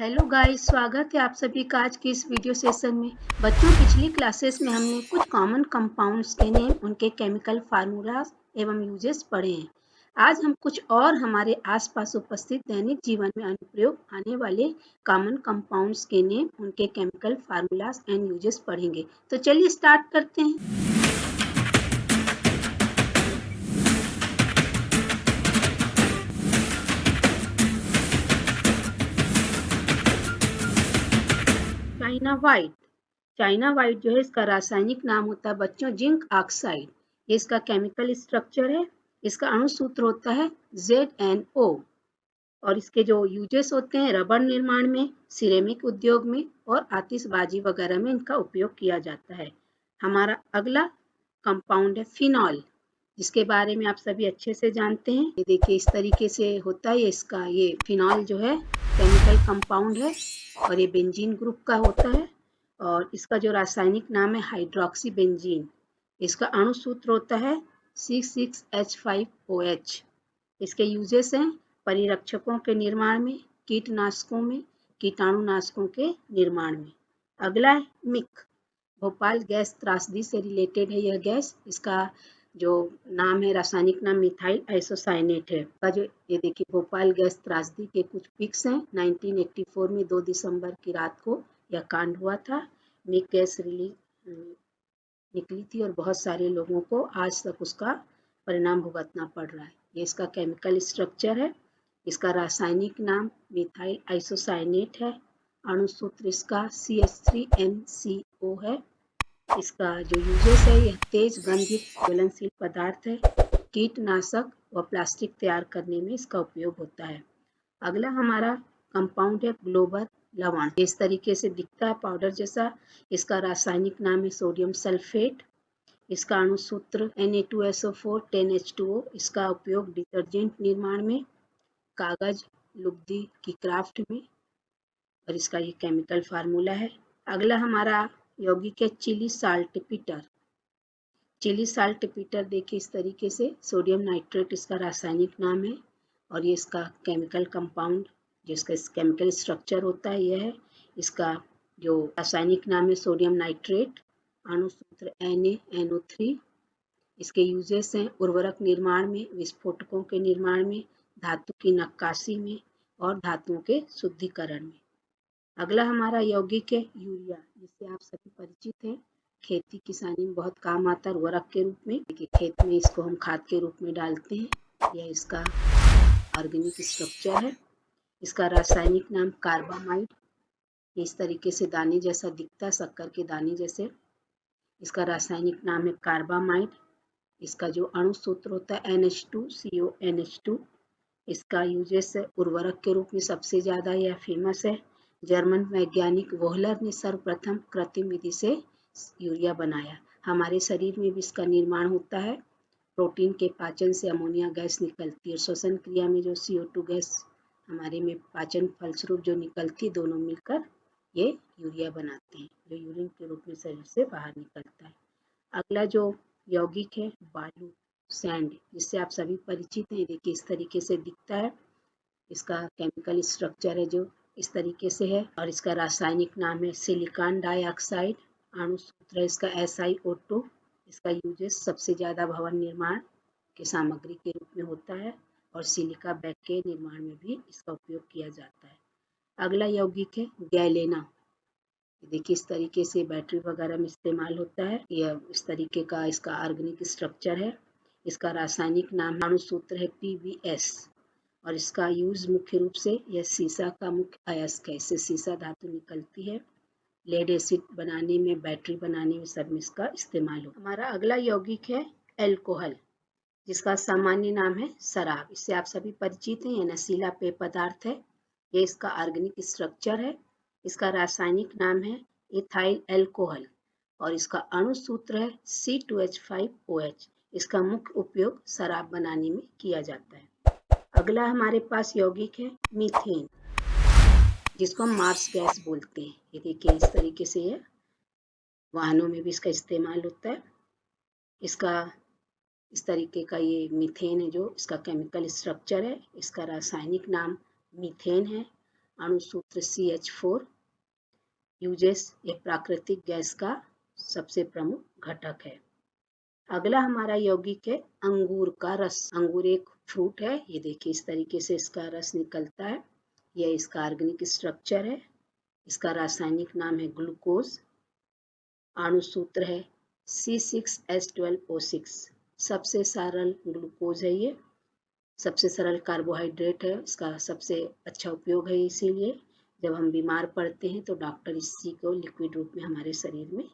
Hello guys, स्वागत है आप सभी का आज के इस वीडियो सेशन में। बच्चों, पिछली क्लासेस में हमने कुछ कॉमन कंपाउंड्स के नेम, उनके केमिकल फार्मूलाज एवं यूजेस पढ़े हैं। आज हम कुछ और हमारे आसपास उपस्थित दैनिक जीवन में अनुप्रयोग आने वाले कॉमन कंपाउंड्स के नेम, उनके केमिकल फार्मूलाज एंड यूजेस पढ़ेंगे। तो चलिए स्टार्ट करते हैं। चाइना व्हाइट जो है इसका रासायनिक नाम होता है बच्चों जिंक ऑक्साइड। ये इसका केमिकल स्ट्रक्चर है। इसका अणु सूत्र होता है ZnO और इसके जो यूजेस होते हैं रबर निर्माण में, सिरेमिक उद्योग में और आतिशबाजी वगैरह में इनका उपयोग किया जाता है। हमारा अगला कंपाउंड है फिनॉल, जिसके बारे में आप सभी अच्छे से जानते हैं। ये देखिए इस तरीके से होता है इसका, ये फिनॉल जो है केमिकल कंपाउंड है और ये बेंजीन ग्रुप का होता है और इसका जो रासायनिक नाम है हाइड्रोक्सी बेंजीन। इसका अणु सूत्र होता है C6H5OH। इसके यूजेस हैं परिरक्षकों के निर्माण में, कीटनाशकों में, कीटाणुनाशकों के निर्माण में। अगला है मिक, भोपाल गैस त्रासदी से रिलेटेड है यह गैस। इसका जो नाम है रासायनिक नाम मिथाइल आइसोसाइनेट है। का जो ये देखिए भोपाल गैस त्रासदी के कुछ पिक्स हैं। 1984 में 2 दिसंबर की रात को यह कांड हुआ था। मिक गैस निकली थी और बहुत सारे लोगों को आज तक उसका परिणाम भुगतना पड़ रहा है। ये इसका केमिकल स्ट्रक्चर है। इसका रासायनिक नाम मिथाइल आइसोसाइनेट है। अणु सूत्र इसका CH3NCO है। इसका जो यूजेस है यह तेज गंधित ज्वलनशील पदार्थ है। कीटनाशक व प्लास्टिक तैयार करने में इसका उपयोग होता है। अगला हमारा कंपाउंड है ग्लोबल लवण। इस तरीके से दिखता है पाउडर जैसा। इसका रासायनिक नाम है सोडियम सल्फेट। इसका अणु सूत्र Na2SO4 10H2O। इसका उपयोग डिटर्जेंट निर्माण में, कागज लुगदी की क्राफ्ट में और इसका ये केमिकल फार्मूला है। अगला हमारा यौगिक है Chile saltpetre. Chile saltpetre देखिए इस तरीके से, सोडियम नाइट्रेट इसका रासायनिक नाम है और ये इसका केमिकल कंपाउंड जिसका केमिकल स्ट्रक्चर होता है यह है। इसका जो रासायनिक नाम है सोडियम नाइट्रेट, अणु सूत्र NaNO3। इसके यूजेस हैं उर्वरक निर्माण में, विस्फोटकों के निर्माण में, धातु की नक्काशी में और धातुओं के शुद्धिकरण में। अगला हमारा यौगिक है यूरिया, जिससे आप सभी परिचित हैं। खेती किसानी में बहुत काम आता है उर्वरक के रूप में। देखिए खेत में इसको हम खाद के रूप में डालते हैं। यह इसका ऑर्गेनिक स्ट्रक्चर है। इसका रासायनिक नाम कार्बामाइड। इस तरीके से दाने जैसा दिखता है, शक्कर के दाने जैसे। इसका रासायनिक नाम है कार्बामाइड। इसका जो अणु सूत्र होता है NH2CONH2। इसका यूजेस उर्वरक के रूप में सबसे ज़्यादा यह फेमस है। जर्मन वैज्ञानिक वोहलर ने सर्वप्रथम कृत्रिम विधि से यूरिया बनाया। हमारे शरीर में भी इसका निर्माण होता है। प्रोटीन के पाचन से अमोनिया गैस निकलती है। श्वसन क्रिया में जो CO2 गैस हमारे में पाचन फलस्वरूप जो निकलती है, दोनों मिलकर ये यूरिया बनाते हैं, जो यूरिन के रूप में शरीर से बाहर निकलता है। अगला जो यौगिक है बालू, सैंड, जिससे आप सभी परिचित हैं। देखिए इस तरीके से दिखता है। इसका केमिकल स्ट्रक्चर है जो इस तरीके से है और इसका रासायनिक नाम है सिलिकॉन डाइऑक्साइड। अणु सूत्र है इसका SiO2। इसका यूजेस सबसे ज़्यादा भवन निर्माण की सामग्री के रूप में होता है और सिलिका बैग के निर्माण में भी इसका उपयोग किया जाता है। अगला यौगिक है गैलेना। देखिए इस तरीके से बैटरी वगैरह में इस्तेमाल होता है। यह इस तरीके का इसका ऑर्गेनिक स्ट्रक्चर है। इसका रासायनिक नाम अणु सूत्र है PbS और इसका यूज मुख्य रूप से यह सीसा का मुख्य अयस्क है। इससे सीसा धातु निकलती है। लेड एसिड बनाने में, बैटरी बनाने में सब में इसका इस्तेमाल हो। हमारा अगला यौगिक है एल्कोहल, जिसका सामान्य नाम है शराब। इससे आप सभी परिचित हैं। यह नशीला पेय पदार्थ है। ये इसका ऑर्गेनिक स्ट्रक्चर है। इसका रासायनिक नाम है इथाइल एल्कोहल और इसका अणु सूत्र है C2H5OH। इसका मुख्य उपयोग शराब बनाने में किया जाता है। अगला हमारे पास यौगिक है मीथेन, जिसको हम मार्स गैस बोलते हैं। ये देखिए इस तरीके से है, वाहनों में भी इसका इस्तेमाल होता है। इसका इस तरीके का ये मीथेन है जो इसका केमिकल स्ट्रक्चर है। इसका रासायनिक नाम मीथेन है। अणुसूत्र CH4। यूजेस एक प्राकृतिक गैस का सबसे प्रमुख घटक है। अगला हमारा यौगिक है अंगूर का रस। अंगूर एक फ्रूट है, ये देखिए इस तरीके से इसका रस निकलता है। यह इसका ऑर्गेनिक स्ट्रक्चर है। इसका रासायनिक नाम है ग्लूकोज। अणुसूत्र है C6H12O6। सबसे सरल ग्लूकोज है ये, सबसे सरल कार्बोहाइड्रेट है, इसका सबसे अच्छा उपयोग है। इसीलिए जब हम बीमार पड़ते हैं तो डॉक्टर इसी को लिक्विड रूप में हमारे शरीर में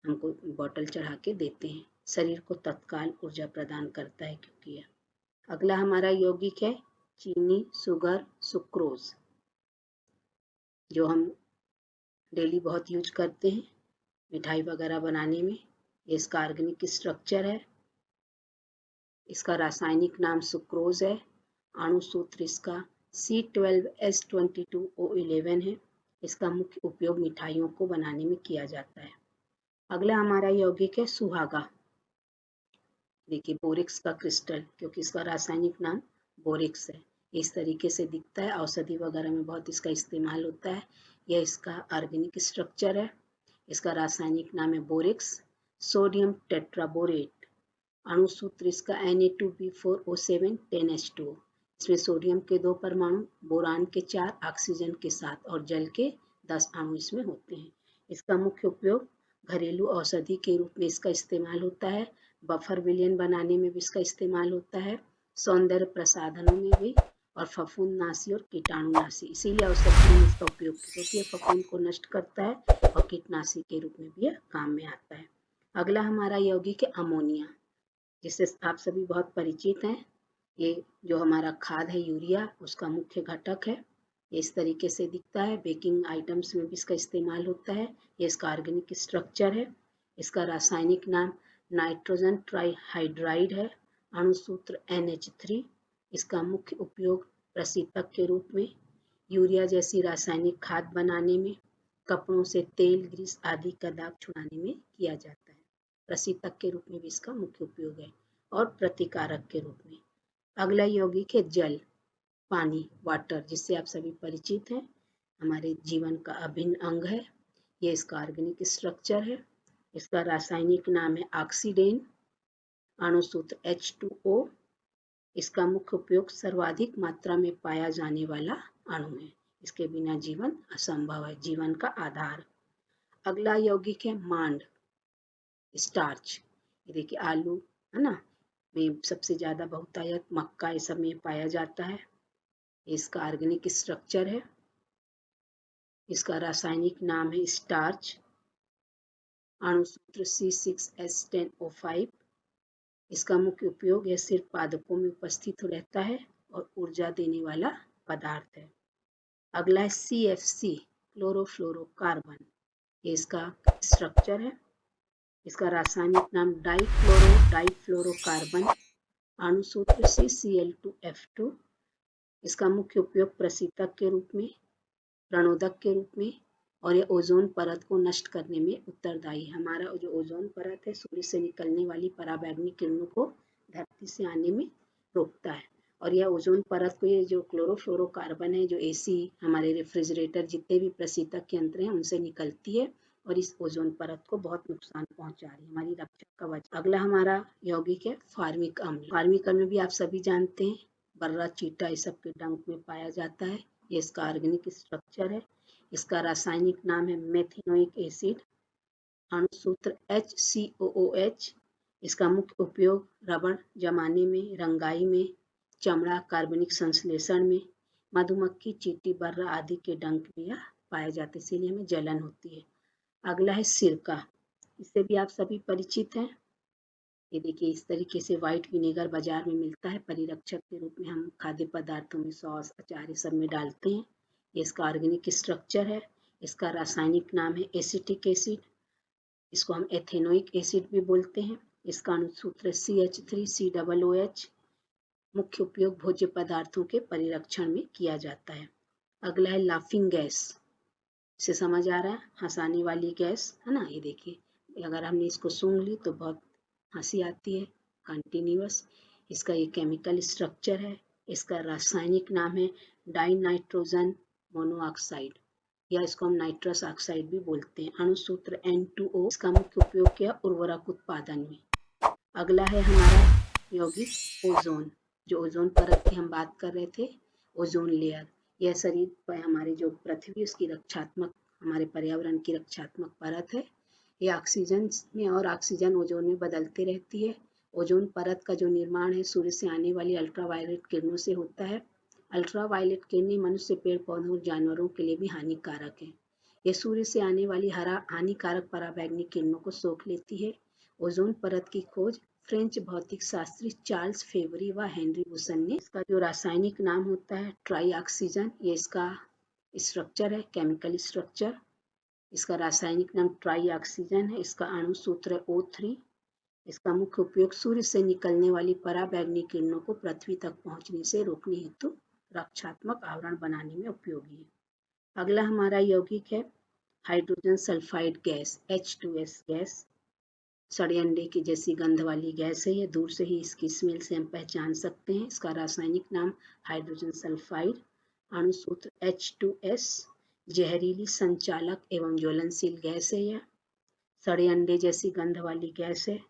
हमको बोतल चढ़ा के देते हैं। शरीर को तत्काल ऊर्जा प्रदान करता है क्योंकि यह। अगला हमारा यौगिक है चीनी, शुगर, सुक्रोज, जो हम डेली बहुत यूज करते हैं मिठाई वगैरह बनाने में। ये इसका ऑर्गेनिक स्ट्रक्चर है। इसका रासायनिक नाम सुक्रोज है। अणुसूत्र इसका C12H22O11 है। इसका मुख्य उपयोग मिठाइयों को बनाने में किया जाता है। अगला हमारा यौगिक है सुहागा। देखिए बोरेक्स का क्रिस्टल, क्योंकि इसका रासायनिक नाम बोरेक्स है। इस तरीके से दिखता है, औषधि वगैरह में बहुत इसका इस्तेमाल होता है। यह इसका ऑर्गेनिक स्ट्रक्चर है। इसका रासायनिक नाम है बोरेक्स। Sodium tetraborate. अणुसूत्र इसका Na2B4O7 10H2O। इसमें सोडियम के 2 परमाणु, बोरान के 4, ऑक्सीजन के 7 और जल के 10 अणु इसमें होते हैं। इसका मुख्य उपयोग घरेलू औषधि के रूप में इसका इस्तेमाल होता है। बफर विलयन बनाने में भी इसका इस्तेमाल होता है। सौंदर्य प्रसाधनों में भी, और फफूंदनाशी और कीटाणुनाशी। इसीलिए औषधि में इसका उपयोग, क्योंकि यह फफूंद को नष्ट करता है और कीटनाशी के रूप में भी यह काम में आता है। अगला हमारा यौगिक है अमोनिया, जिससे आप सभी बहुत परिचित हैं। ये जो हमारा खाद है यूरिया, उसका मुख्य घटक है। ये इस तरीके से दिखता है। बेकिंग आइटम्स में भी इसका इस्तेमाल होता है। ये इसका ऑर्गेनिक स्ट्रक्चर है। इसका रासायनिक नाम नाइट्रोजन ट्राइहाइड्राइड है। अणुसूत्र NH3। इसका मुख्य उपयोग प्रशीतक के रूप में, यूरिया जैसी रासायनिक खाद बनाने में, कपड़ों से तेल, ग्रीस आदि का दाग छुड़ाने में किया जाता है। प्रशीतक के रूप में भी इसका मुख्य उपयोग है, और प्रतिकारक के रूप में। अगला यौगिक है जल, पानी, वाटर, जिससे आप सभी परिचित हैं। हमारे जीवन का अभिन्न अंग है। ये इसका ऑर्गेनिक स्ट्रक्चर है। इसका रासायनिक नाम है ऑक्सीडेन। अणुसूत्र H2O। इसका मुख्य उपयोग सर्वाधिक मात्रा में पाया जाने वाला अणु है। इसके बिना जीवन असंभव है, जीवन का आधार। अगला यौगिक है मांड, स्टार्च। ये देखिए आलू है ना, में सबसे ज्यादा बहुतायत मक्का ये सब में पाया जाता है। इसका ऑर्गेनिक स्ट्रक्चर है। इसका रासायनिक नाम है स्टार्च। अणुसूत्र C6H10O5। इसका मुख्य उपयोग यह सिर्फ पादपों में उपस्थित रहता है और ऊर्जा देने वाला पदार्थ है। अगला है CFC, क्लोरोफ्लोरोकार्बन। ये इसका स्ट्रक्चर है। इसका रासायनिक नाम डाइफ्लोरोकार्बन। अणुसूत्र CCl2F2। इसका मुख्य उपयोग प्रशीतक के रूप में, रणोदक के रूप में, और यह ओजोन परत को नष्ट करने में उत्तरदायी है। हमारा जो ओजोन परत है, सूर्य से निकलने वाली पराबैंगनी किरणों को धरती से आने में रोकता है। और यह ओजोन परत को, ये जो क्लोरोफ्लोरोकार्बन है, जो AC, हमारे रेफ्रिजरेटर, जितने भी प्रशीतक यंत्र हैं, उनसे निकलती है और इस ओजोन परत को बहुत नुकसान पहुंचा रही है, हमारी रक्षा कवच। अगला हमारा यौगिक है फार्मिक अम्ल। फार्मिक अम्ल भी आप सभी जानते हैं, बर्रा, चीटा, इस सब के डंक में पाया जाता है। ये इसका ऑर्गेनिक स्ट्रक्चर है। इसका रासायनिक नाम है मेथिनोइक एसिड। अणुसूत्र HCOOH। इसका मुख्य उपयोग रबड़ जमाने में, रंगाई में, चमड़ा, कार्बनिक संश्लेषण में, मधुमक्खी, चींटी, बर्रा आदि के डंक में पाए जाते, इसीलिए हमें जलन होती है। अगला है सिरका, इससे भी आप सभी परिचित हैं। ये देखिए इस तरीके से व्हाइट विनेगर बाजार में मिलता है। परिरक्षक के रूप में हम खाद्य पदार्थों में सॉस, अचार ये सब में डालते हैं। ये इसका ऑर्गेनिक स्ट्रक्चर है। इसका रासायनिक नाम है एसिटिक एसिड। इसको हम एथेनोइक एसिड भी बोलते हैं। इसका अणुसूत्र CH3COOH। मुख्य उपयोग भोज्य पदार्थों के परिरक्षण में किया जाता है। अगला है लाफिंग गैस, इसे समझ आ रहा है, हंसाने वाली गैस है ना। ये देखिए अगर हमने इसको सूंघ ली तो बहुत हंसी आती है, कंटिन्यूअस। इसका ये केमिकल स्ट्रक्चर है। इसका रासायनिक नाम है डाइनाइट्रोजन मोनोऑक्साइड या इसको हम नाइट्रस ऑक्साइड भी बोलते हैं। अणु सूत्र N2O, इसका मुख्य उपयोग क्या उर्वरक उत्पादन में। अगला है हमारा यौगिक ओजोन। जो ओजोन परत की हम बात कर रहे थे, ओजोन लेयर, यह शरीर पर हमारे जो पृथ्वी उसकी रक्षात्मक, हमारे पर्यावरण की रक्षात्मक परत है। ये ऑक्सीजन में और ऑक्सीजन ओजोन में बदलती रहती है। ओजोन परत का जो निर्माण है सूर्य से आने वाली अल्ट्रावायलेट किरणों से होता है। अल्ट्रावायलेट किरणें मनुष्य, पेड़ पौधों और जानवरों के लिए भी हानिकारक है। यह सूर्य से आने वाली हानिकारक पराबैंगनी किरणों को सोख लेती है। ओजोन परत की खोज फ्रेंच भौतिक शास्त्री चार्ल्स फेवरी व हेनरी बुसन ने। इसका जो रासायनिक नाम होता है ट्राई ऑक्सीजन, ये इसका स्ट्रक्चर है, केमिकल स्ट्रक्चर। इसका रासायनिक नाम ट्राई ऑक्सीजन है। इसका अणु सूत्र है O3। इसका मुख्य उपयोग सूर्य से निकलने वाली पराबैंगनी किरणों को पृथ्वी तक पहुंचने से रोकने हेतु रक्षात्मक आवरण बनाने में उपयोगी है। अगला हमारा यौगिक है hydrogen sulphide gas, H2S gas. सड़े अंडे की जैसी गंध वाली गैस है। यह दूर से ही इसकी स्मेल से हम पहचान सकते हैं। इसका रासायनिक नाम हाइड्रोजन सल्फाइड, अणु सूत्र H2S, जहरीली, संचालक एवं ज्वलनशील गैस है। यह सड़े अंडे जैसी गंध वाली गैस है।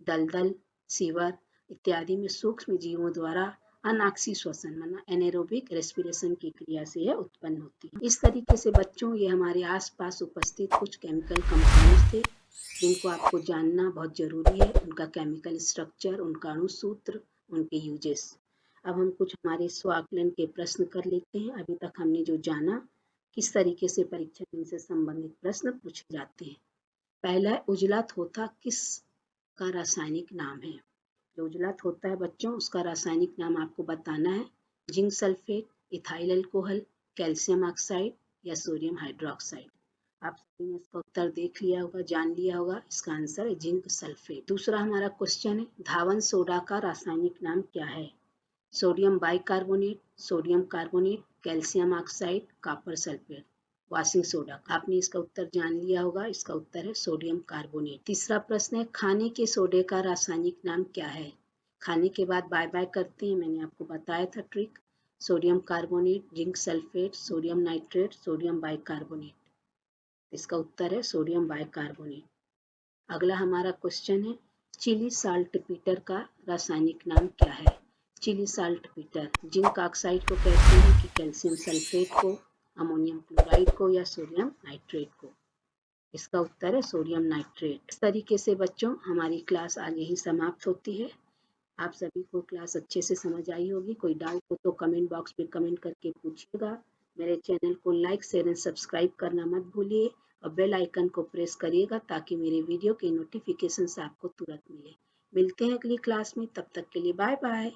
दलदल, सीवर इत्यादि में सूक्ष्म जीवों द्वारा अनाक्सी श्वसन माना एनेरोबिक रेस्पिरेशन की क्रिया से यह उत्पन्न होती है। इस तरीके से बच्चों, ये हमारे आसपास उपस्थित कुछ केमिकल कंपाउंड्स थे जिनको आपको जानना बहुत जरूरी है। उनका केमिकल स्ट्रक्चर, उनका अणु सूत्र, उनके यूजेस। अब हम कुछ हमारे स्वाकलन के प्रश्न कर लेते हैं। अभी तक हमने जो जाना किस तरीके से परीक्षा में इनसे संबंधित प्रश्न पूछे जाते हैं। पहला है उजला थोथा किस का रासायनिक नाम है। जो उजला थोथा है बच्चों, उसका रासायनिक नाम आपको बताना है। Zinc sulphate, ethyl alcohol, calcium oxide या सोडियम हाइड्रोक्साइड। आप सभी ने इसका उत्तर देख लिया होगा, जान लिया होगा। इसका आंसर है जिंक सल्फेट। दूसरा हमारा क्वेश्चन है धावन सोडा का रासायनिक नाम क्या है। Sodium bicarbonate, sodium carbonate, calcium oxide, copper sulphate. Washing soda. आपने इसका उत्तर जान लिया होगा। इसका उत्तर है सोडियम कार्बोनेट। तीसरा प्रश्न है खाने के सोडे का रासायनिक नाम क्या है। खाने के बाद बाय बाय करते हैं, मैंने आपको बताया था trick. Sodium carbonate, zinc sulphate, sodium nitrate, sodium bicarbonate. इसका उत्तर है सोडियम बाइकार्बोनेट। अगला हमारा क्वेश्चन है चिली साल्ट पीटर का रासायनिक नाम क्या है। Chile saltpetre zinc oxide को कहते हैं कि कैल्शियम सल्फेट को, अमोनियम क्लोराइड को या सोडियम नाइट्रेट को। इसका उत्तर है सोडियम नाइट्रेट। इस तरीके से बच्चों हमारी क्लास आज यही समाप्त होती है। आप सभी को क्लास अच्छे से समझ आई होगी। कोई डाउट हो तो कमेंट बॉक्स में कमेंट करके पूछिएगा। मेरे चैनल को लाइक, शेयर एंड सब्सक्राइब करना मत भूलिए और बेल आइकन को प्रेस करिएगा ताकि मेरे वीडियो के नोटिफिकेशन आपको तुरंत मिले। मिलते हैं अगली क्लास में, तब तक के लिए बाय बाय।